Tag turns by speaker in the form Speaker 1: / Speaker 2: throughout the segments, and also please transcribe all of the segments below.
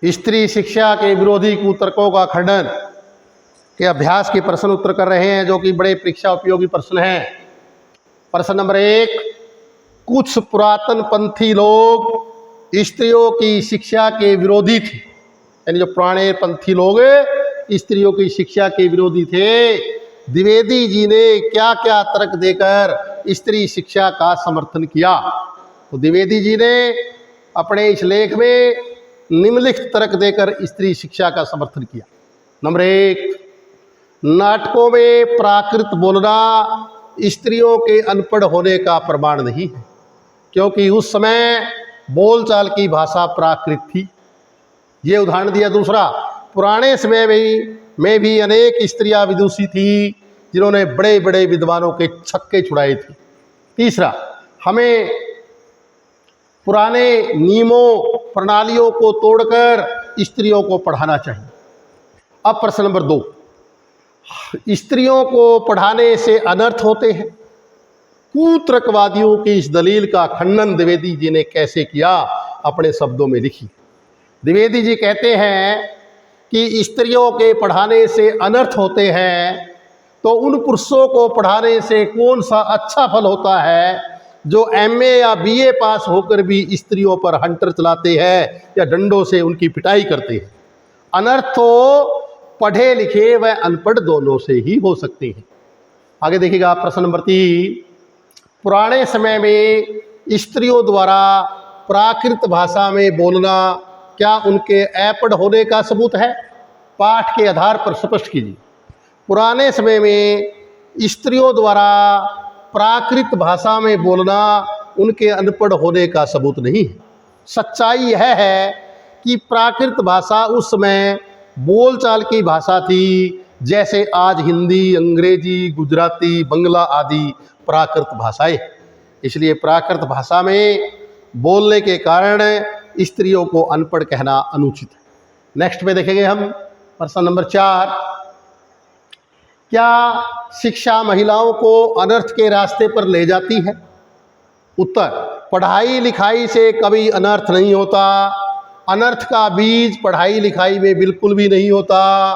Speaker 1: स्त्री शिक्षा के विरोधी कुतर्कों का खंडन के अभ्यास के प्रश्न उत्तर कर रहे हैं, जो कि बड़े परीक्षा उपयोगी प्रश्न हैं। प्रश्न नंबर 1, कुछ पुरातन पंथी लोग स्त्रियों की शिक्षा के विरोधी थे। यानी जो पुराने पंथी लोग स्त्रियों की शिक्षा के विरोधी थे, द्विवेदी जी ने क्या क्या तर्क देकर स्त्री शिक्षा का समर्थन किया? तो द्विवेदी जी ने अपने इस लेख में निम्नलिखित तर्क देकर स्त्री शिक्षा का समर्थन किया। नंबर 1, नाटकों में प्राकृत बोलना स्त्रियों के अनपढ़ होने का प्रमाण नहीं है, क्योंकि उस समय बोलचाल की भाषा प्राकृत थी। ये उदाहरण दिया। दूसरा, पुराने समय में भी अनेक स्त्रियां विदुषी थी, जिन्होंने बड़े बड़े विद्वानों के छक्के छुड़ाए थे। तीसरा, हमें पुराने नियमों प्रणालियों को तोड़कर स्त्रियों को पढ़ाना चाहिए। अब प्रश्न नंबर 2, स्त्रियों को पढ़ाने से अनर्थ होते हैं। कुतर्कवादियों की इस दलील का खंडन द्विवेदी जी ने कैसे किया? अपने शब्दों में लिखिए। द्विवेदी जी कहते हैं कि स्त्रियों के पढ़ाने से अनर्थ होते हैं, तो उन पुरुषों को पढ़ाने से कौन सा अच्छा फल होता है जो MA या BA पास होकर भी स्त्रियों पर हंटर चलाते हैं या डंडों से उनकी पिटाई करते हैं। अनर्थ तो पढ़े लिखे व अनपढ़ दोनों से ही हो सकते हैं। आगे देखिएगा। प्रश्न नंबर 3, पुराने समय में स्त्रियों द्वारा प्राकृत भाषा में बोलना क्या उनके अपढ़ होने का सबूत है? पाठ के आधार पर स्पष्ट कीजिए। पुराने समय में स्त्रियों द्वारा प्राकृत भाषा में बोलना उनके अनपढ़ होने का सबूत नहीं है। सच्चाई यह है कि प्राकृत भाषा उस समय बोलचाल की भाषा थी, जैसे आज हिंदी, अंग्रेजी, गुजराती, बंगला आदि प्राकृत भाषाएं। इसलिए प्राकृत भाषा में बोलने के कारण स्त्रियों को अनपढ़ कहना अनुचित है। नेक्स्ट पे देखेंगे हम प्रश्न नंबर 4, क्या शिक्षा महिलाओं को अनर्थ के रास्ते पर ले जाती है? उत्तर, पढ़ाई लिखाई से कभी अनर्थ नहीं होता। अनर्थ का बीज पढ़ाई लिखाई में बिल्कुल भी नहीं होता।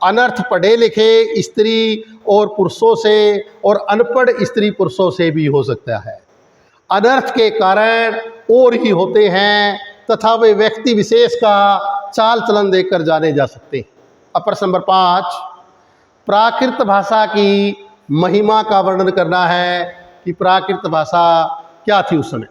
Speaker 1: अनर्थ पढ़े लिखे स्त्री और पुरुषों से और अनपढ़ स्त्री पुरुषों से भी हो सकता है। अनर्थ के कारण और ही होते हैं तथा वे व्यक्ति विशेष का चाल चलन देखकर जाने जा सकते हैं। अब प्रश्न नंबर 5, प्राकृत भाषा की महिमा का वर्णन करना है कि प्राकृत भाषा क्या थी उस समय।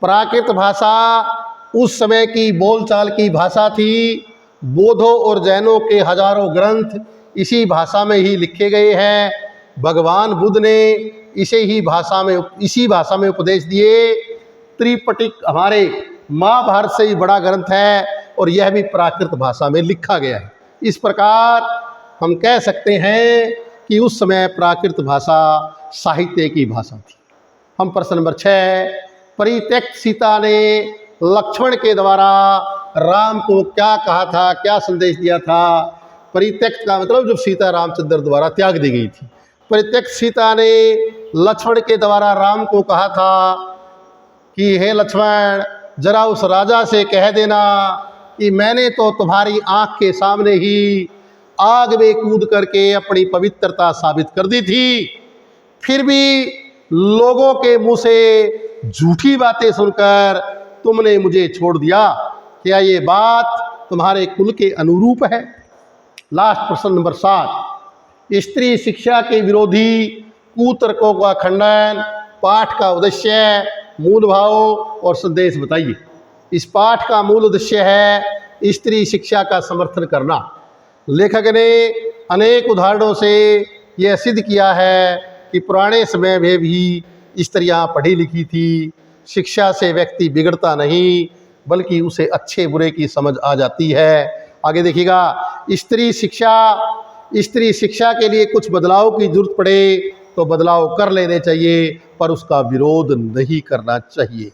Speaker 1: प्राकृत भाषा उस समय की बोलचाल की भाषा थी। बौद्धों और जैनों के हजारों ग्रंथ इसी भाषा में ही लिखे गए हैं। भगवान बुद्ध ने इसी भाषा में उपदेश दिए। त्रिपिटक हमारे महाभारत से ही बड़ा ग्रंथ है और यह भी प्राकृत भाषा में लिखा गया है। इस प्रकार हम कह सकते हैं कि उस समय प्राकृत भाषा साहित्य की भाषा थी। हम प्रश्न नंबर 6, परित्यक्त सीता ने लक्ष्मण के द्वारा राम को क्या कहा था, क्या संदेश दिया था? परित्यक्त का मतलब जब सीता रामचंद्र द्वारा त्याग दी गई थी। परित्यक्त सीता ने लक्ष्मण के द्वारा राम को कहा था कि हे लक्ष्मण, जरा उस राजा से कह देना कि मैंने तो तुम्हारी आंख के सामने ही आग में कूद करके अपनी पवित्रता साबित कर दी थी, फिर भी लोगों के मुंह से झूठी बातें सुनकर तुमने मुझे छोड़ दिया। क्या ये बात तुम्हारे कुल के अनुरूप है? लास्ट प्रश्न नंबर 7, स्त्री शिक्षा के विरोधी कुतर्कों का खंडन। पाठ का उद्देश्य, मूल भाव और संदेश बताइए। इस पाठ का मूल उद्देश्य है स्त्री शिक्षा का समर्थन करना। लेखक ने अनेक उदाहरणों से यह सिद्ध किया है कि पुराने समय में भी स्त्रियां पढ़ी लिखी थी। शिक्षा से व्यक्ति बिगड़ता नहीं, बल्कि उसे अच्छे बुरे की समझ आ जाती है। आगे देखिएगा। स्त्री शिक्षा के लिए कुछ बदलाव की जरूरत पड़े तो बदलाव कर लेने चाहिए, पर उसका विरोध नहीं करना चाहिए।